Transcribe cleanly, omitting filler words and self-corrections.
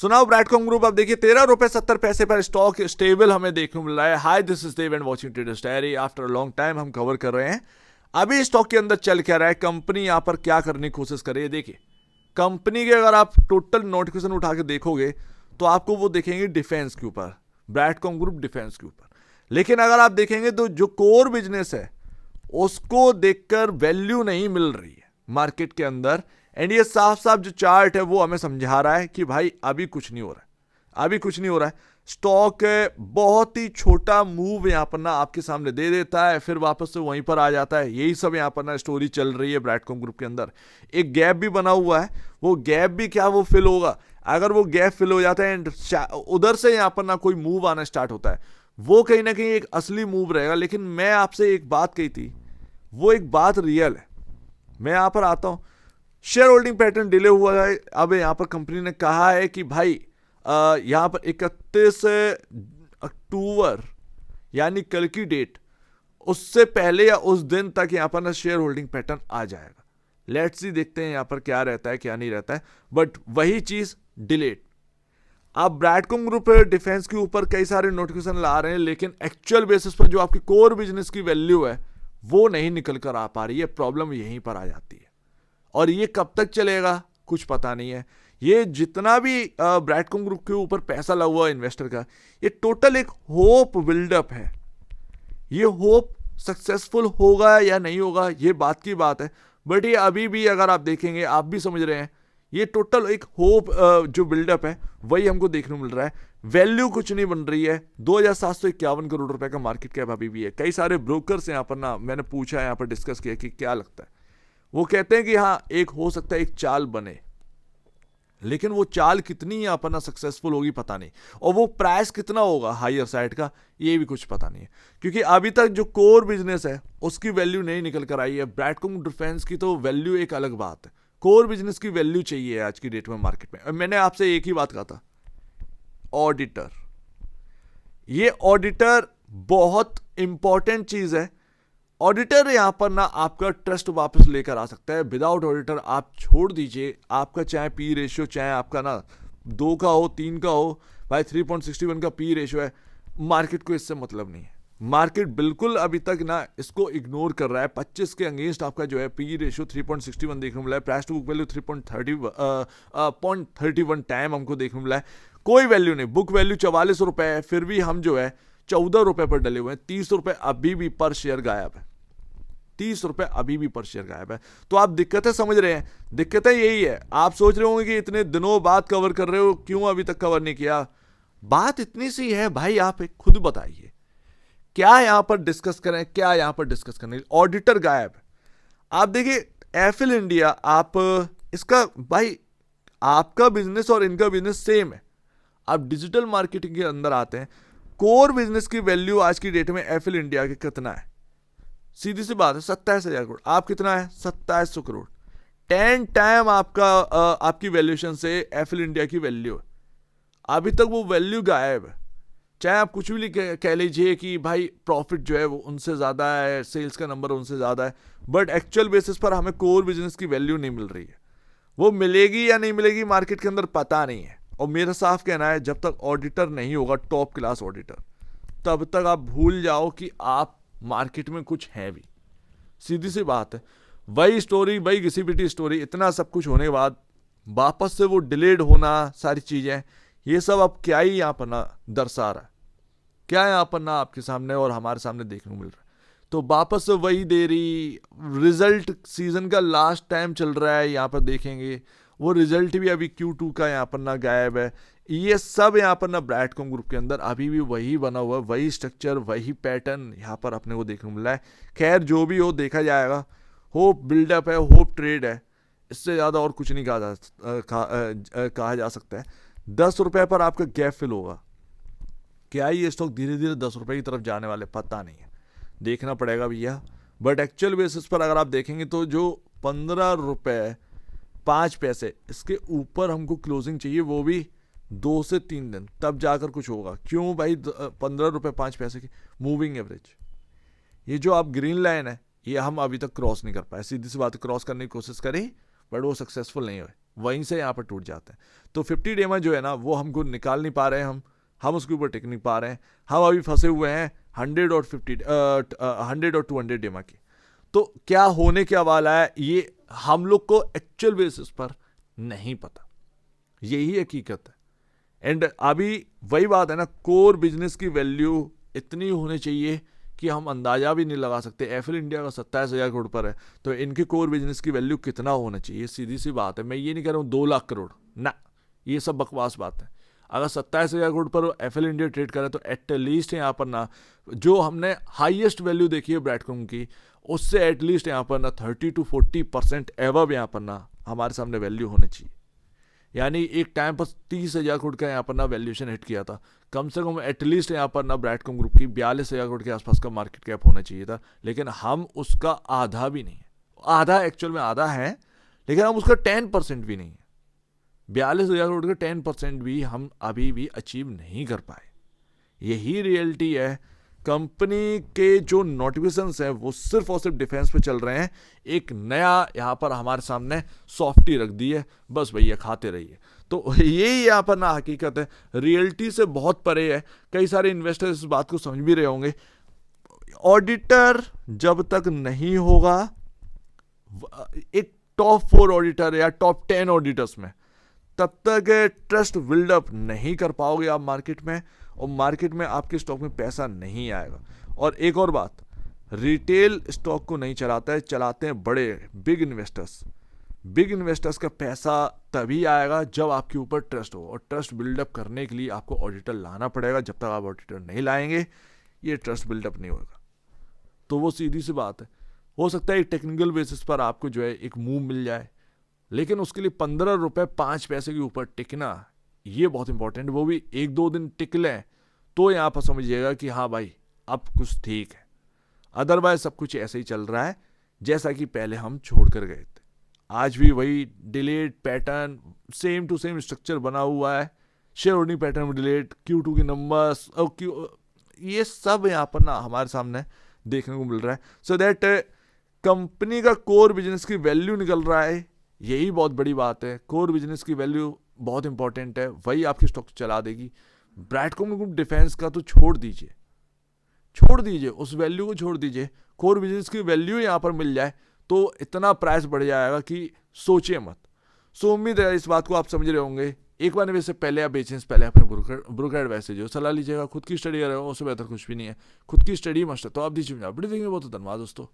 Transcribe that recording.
सुनाओ ब्रैडकॉम ग्रुप, अब देखिए 13 रुपए 70 पैसे पर स्टॉक स्टेबल हमें देखने को मिल रहा है। Hi, this is Dev and watching Traders Diary. After a long time हम कवर कर रहे हैं अभी स्टॉक के अंदर चल क्या रहा है, कंपनी यहां पर क्या करने की कोशिश कर रही है। देखिए कंपनी के अगर आप टोटल नोटिफिकेशन उठा के देखोगे तो आपको वो देखेंगे डिफेंस के ऊपर, ब्रैडकॉम ग्रुप डिफेंस के ऊपर। लेकिन अगर आप देखेंगे तो जो कोर बिजनेस है उसको देखकर वैल्यू नहीं मिल रही है मार्केट के अंदर। एंड ये साफ साफ जो चार्ट है वो हमें समझा रहा है कि भाई अभी कुछ नहीं हो रहा है, अभी कुछ नहीं हो रहा है। स्टॉक बहुत ही छोटा मूव यहां पर ना आपके सामने दे देता है, फिर वापस से वहीं पर आ जाता है। यही सब यहां पर ना स्टोरी चल रही है ब्रैडकॉम ग्रुप के अंदर। एक गैप भी बना हुआ है, वो गैप भी क्या वो फिल होगा। अगर वो गैप फिल हो जाता है एंड उधर से यहां पर ना कोई मूव आना स्टार्ट होता है, वो कहीं ना कहीं एक असली मूव रहेगा। लेकिन मैं आपसे एक बात कही थी, वो एक बात रियल है। मैं यहां पर आता हूं, शेयर होल्डिंग पैटर्न डिले हुआ है। अब यहां पर कंपनी ने कहा है कि भाई यहां पर 31 अक्टूबर यानी कल की डेट, उससे पहले या उस दिन तक यहां पर ना शेयर होल्डिंग पैटर्न आ जाएगा। लेट्स सी, देखते हैं यहां पर क्या रहता है क्या नहीं रहता है, बट वही चीज डिलेड। आप ब्रैडकॉम ग्रुप डिफेंस के ऊपर कई सारे नोटिफिकेशन ला रहे हैं, लेकिन एक्चुअल बेसिस पर जो आपकी कोर बिजनेस की वैल्यू है वो नहीं निकल कर आ पा रही है। प्रॉब्लम यहीं पर आ जाती है और ये कब तक चलेगा कुछ पता नहीं है। ये जितना भी ब्रैडकॉम ग्रुप के ऊपर पैसा लगा हुआ है इन्वेस्टर का, ये टोटल एक होप बिल्डअप है। ये होप सक्सेसफुल होगा या नहीं होगा ये बात की बात है, बट ये अभी भी अगर आप देखेंगे, आप भी समझ रहे हैं, ये टोटल एक होप जो बिल्डअप है वही हमको देखने को मिल रहा है। वैल्यू कुछ नहीं बन रही है। 2751 करोड़ रुपए का मार्केट कैप अभी भी है। कई सारे ब्रोकर्स यहाँ पर ना मैंने पूछा, यहाँ पर डिस्कस किया कि क्या लगता है। वो कहते हैं कि हाँ एक हो सकता है एक चाल बने, लेकिन वो चाल कितनी यहाँ पर ना सक्सेसफुल होगी पता नहीं, और वो प्राइस कितना होगा हायर साइड का ये भी कुछ पता नहीं है। क्योंकि अभी तक जो कोर बिजनेस है उसकी वैल्यू नहीं निकल कर आई है। ब्रैडकॉम डिफेंस की तो वैल्यू एक अलग बात है, कोर बिजनेस की वैल्यू चाहिए आज की डेट में मार्केट में। मैंने आपसे एक ही बात कहा था, ऑडिटर। ये ऑडिटर बहुत इंपॉर्टेंट चीज है। ऑडिटर यहां पर ना आपका ट्रस्ट वापस लेकर आ सकता है। विदाउट ऑडिटर आप छोड़ दीजिए, आपका चाहे पी रेशियो चाहे आपका ना 2 का हो 3 का हो, भाई 3.61 का पी रेशियो है, मार्केट को इससे मतलब नहीं है। मार्केट बिल्कुल अभी तक ना इसको इग्नोर कर रहा है। 25 के अगेंस्ट आपका जो है पी रेशियो 3.61 देखने को मिला है। Price to book value 3.31 time हमको देखने को मिला है। कोई वैल्यू नहीं, बुक वैल्यू 44 रुपए है, फिर भी हम जो है 14 रुपए पर डले हुए हैं। 30 रुपए अभी भी पर शेयर गायब है, 30 रुपए अभी भी पर शेयर गायब है। तो आप दिक्कतें समझ रहे हैं, दिक्कतें यही है। आप सोच रहे होंगे कि इतने दिनों बाद कवर कर रहे हो, क्यों अभी तक कवर नहीं किया। बात इतनी सी है भाई, आप एक खुद बताइए क्या यहां पर डिस्कस करें, क्या यहां पर डिस्कस करने। ऑडिटर गायब है। आप देखिए एफिल इंडिया, आप इसका भाई आपका बिजनेस और इनका बिजनेस सेम है। आप डिजिटल मार्केटिंग के अंदर आते हैं, कोर बिजनेस की वैल्यू आज की डेट में एफिल इंडिया के कितना है, सीधी सी बात है 27,000 करोड़। आप कितना है 2700 करोड़। 10 टाइम आपका आपकी वैल्यूएशन से एफिल इंडिया की वैल्यू है। अभी तक वो वैल्यू गायब है। चाहे आप कुछ भी कह लीजिए कि भाई प्रॉफिट जो है वो उनसे ज्यादा है, सेल्स का नंबर उनसे ज्यादा है, बट एक्चुअल बेसिस पर हमें कोर बिजनेस की वैल्यू नहीं मिल रही है। वो मिलेगी या नहीं मिलेगी मार्केट के अंदर पता नहीं है। और मेरा साफ कहना है जब तक ऑडिटर नहीं होगा, टॉप क्लास ऑडिटर, तब तक आप भूल जाओ कि आप मार्केट में कुछ है भी। सीधी सी बात है, वही स्टोरी, वही घिसी-पिटी स्टोरी। इतना सब कुछ होने के बाद वापस से वो डिलेड होना, सारी चीजें, ये सब अब क्या ही यहां पर ना दर्शा रहा है, क्या यहां पर ना आपके सामने और हमारे सामने देखने को मिल रहा है। तो वापस से वही देरी, रिजल्ट सीजन का लास्ट टाइम चल रहा है, यहां पर देखेंगे वो रिजल्ट भी अभी Q2 का यहां पर ना गायब है। ये सब यहाँ पर ना ब्रैडकॉम ग्रुप के अंदर अभी भी वही बना हुआ है, वही स्ट्रक्चर, वही पैटर्न यहाँ पर अपने को देखने को मिला है। खैर जो भी हो देखा जाएगा। होप बिल्डअप है, होप ट्रेड है, इससे ज़्यादा और कुछ नहीं कहा जा सकता है। 10 रुपये पर आपका गैप फिल होगा। क्या ये स्टॉक धीरे धीरे 10 रुपये की तरफ जाने वाले पता नहीं है, देखना पड़ेगा भैया। बट एक्चुअल बेसिस पर अगर आप देखेंगे तो जो 15 रुपये 5 पैसे इसके ऊपर हमको क्लोजिंग चाहिए, वो भी 2 से 3 दिन, तब जाकर कुछ होगा। क्यों भाई 15 रुपये 5 पैसे की मूविंग एवरेज, ये जो आप ग्रीन लाइन है ये हम अभी तक क्रॉस नहीं कर पाए। सीधी सी बात, क्रॉस करने की कोशिश करी बट वो सक्सेसफुल नहीं हुए। वहीं से यहाँ पर टूट जाते हैं। तो 50 डे में जो है ना वो हमको निकाल नहीं पा रहे हैं, हम उसके ऊपर टिक नहीं पा रहे हैं, हम अभी फंसे हुए हैं 100 और 200 डे में की। तो क्या होने क्या वाला है ये हम लोग को एक्चुअल बेसिस पर नहीं पता, यही हकीकत है। एंड अभी वही बात है ना, कोर बिजनेस की वैल्यू इतनी होनी चाहिए कि हम अंदाजा भी नहीं लगा सकते। एफएल इंडिया का 27,000 करोड़ पर है, तो इनके कोर बिजनेस की वैल्यू कितना होना चाहिए, सीधी सी बात है। मैं ये नहीं कह रहा हूँ 2 लाख करोड़ ना, ये सब बकवास बात है। अगर 27,000 करोड़ पर एफएल इंडिया ट्रेड करे तो एटलीस्ट यहाँ पर ना जो हमने हाईएस्ट वैल्यू देखी है ब्रैडकॉम की, उससे एटलीस्ट यहाँ पर ना 30 to 40% एवब यहाँ पर ना हमारे सामने वैल्यू होनी चाहिए। यानी एक टाइम पर 30,000 करोड़ का यहाँ पर ना वैल्यूएशन हिट किया था, कम से कम एटलीस्ट यहाँ पर ना ब्रैडकॉम ग्रुप की 42,000 करोड़ के आसपास का मार्केट कैप होना चाहिए था, लेकिन हम उसका आधा भी नहीं है। आधा एक्चुअल में आधा है, लेकिन हम उसका 10% भी नहीं है। 42,000 करोड़ का 10% भी हम अभी भी अचीव नहीं कर पाए। यही रियलिटी है। कंपनी के जो नोटिफिकेशंस हैं वो सिर्फ और सिर्फ डिफेंस पे चल रहे हैं। एक नया यहाँ पर हमारे सामने सॉफ्टी रख दी है, बस भैया खाते रहिए। तो यही यहाँ पर ना हकीकत है, रियलिटी से बहुत परे है। कई सारे इन्वेस्टर्स इस बात को समझ भी रहे होंगे। ऑडिटर जब तक नहीं होगा, एक टॉप 4 ऑडिटर या टॉप 10 ऑडिटर्स में, तब तक ट्रस्ट बिल्डअप नहीं कर पाओगे आप मार्केट में, और मार्केट में आपके स्टॉक में पैसा नहीं आएगा। और एक और बात, रिटेल स्टॉक को नहीं चलाता है, चलाते हैं बड़े बिग इन्वेस्टर्स। बिग इन्वेस्टर्स का पैसा तभी आएगा जब आपके ऊपर ट्रस्ट हो, और ट्रस्ट बिल्डअप करने के लिए आपको ऑडिटर लाना पड़ेगा। जब तक आप ऑडिटर नहीं लाएंगे ये ट्रस्ट बिल्डअप नहीं होगा। तो वो सीधी सी बात है। हो सकता है एक टेक्निकल बेसिस पर आपको जो है एक मूव मिल जाए, लेकिन उसके लिए 15 रुपये 5 पैसे के ऊपर टिकना ये बहुत इंपॉर्टेंट। वो भी 1-2 दिन टिक लें तो यहाँ पर समझिएगा कि हाँ भाई अब कुछ ठीक है। अदरवाइज सब कुछ ऐसे ही चल रहा है जैसा कि पहले हम छोड़ कर गए थे। आज भी वही delayed pattern, same to same structure बना हुआ है। शेयर होल्डिंग पैटर्न में डिलेड, Q2 के नंबर्स और ये सब यहाँ पर ना हमारे सामने देखने को मिल रहा है। सो दैट कंपनी का कोर बिजनेस की वैल्यू निकल रहा है, यही बहुत बड़ी बात है। कोर बिजनेस की वैल्यू बहुत इंपॉर्टेंट है, वही आपकी स्टॉक चला देगी। ब्रैडकॉम ग्रुप डिफेंस का तो छोड़ दीजिए, उस वैल्यू को छोड़ दीजिए। कोर बिजनेस की वैल्यू यहाँ पर मिल जाए तो इतना प्राइस बढ़ जाएगा कि सोचिए मत। सो उम्मीद है इस बात को आप समझ रहे होंगे। एक बार निवेश से पहले आप बेचें, पहले अपने ब्रोकर एडवाइस से जो सलाह लीजिएगा। खुद की स्टडी करेगा उससे बेहतर कुछ भी नहीं है। खुद की स्टडी मस्ट है। तो आप दीजिए, बहुत धन्यवाद दोस्तों।